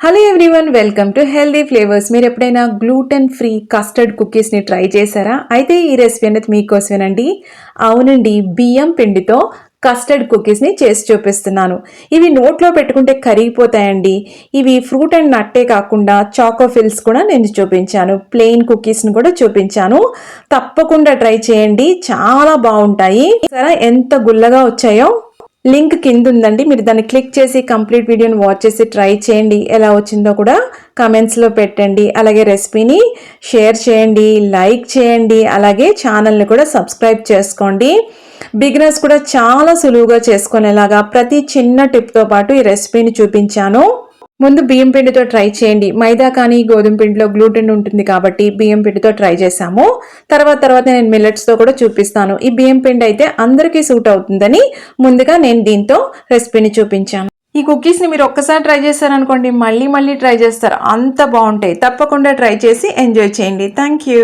Hello everyone, welcome to healthy flavours. మీరు ఎప్పుడైనా gluten free custard కుకీస్ని try చేశారా? అయితే ఈ రెసిపీ అనేది మీకోసమేనండి. అవునండి, బియ్యం పిండితో కస్టర్డ్ కుకీస్ని చేసి చూపిస్తున్నాను. ఇవి నోట్లో పెట్టుకుంటే కరిగిపోతాయండి. ఇవి ఫ్రూట్ అండ్ నట్టే కాకుండా చాకోఫిల్స్ కూడా నేను చూపించాను, ప్లెయిన్ కుకీస్ని కూడా చూపించాను. తప్పకుండా ట్రై చేయండి, చాలా బాగుంటాయి. సరే, ఎంత గుల్లగా వచ్చాయో. లింక్ కింద ఉందండి, మీరు దాన్ని క్లిక్ చేసి కంప్లీట్ వీడియోని వాచ్ చేసి ట్రై చేయండి. ఎలా వచ్చిందో కూడా కామెంట్స్లో పెట్టండి. అలాగే రెసిపీని షేర్ చేయండి, లైక్ చేయండి, అలాగే ఛానల్ని కూడా సబ్స్క్రైబ్ చేసుకోండి. బిగినర్స్ కూడా చాలా సులువుగా చేసుకునేలాగా ప్రతి చిన్న టిప్తో పాటు ఈ రెసిపీని చూపించాను. ముందు బియ్యం పిండితో ట్రై చేయండి. మైదా కానీ గోధుమ పిండిలో గ్లూటెన్ ఉంటుంది కాబట్టి బియ్యం పిండితో ట్రై చేశాము. తర్వాత నేను మిల్లెట్స్తో కూడా చూపిస్తాను. ఈ బియ్యం పిండి అయితే అందరికీ సూట్ అవుతుందని ముందుగా నేను దీంతో రెసిపీని చూపించాను. ఈ కుకీస్ని మీరు ఒక్కసారి ట్రై చేశారనుకోండి, మళ్ళీ ట్రై చేస్తారు, అంత బాగుంటాయి. తప్పకుండా ట్రై చేసి ఎంజాయ్ చేయండి. Thank you.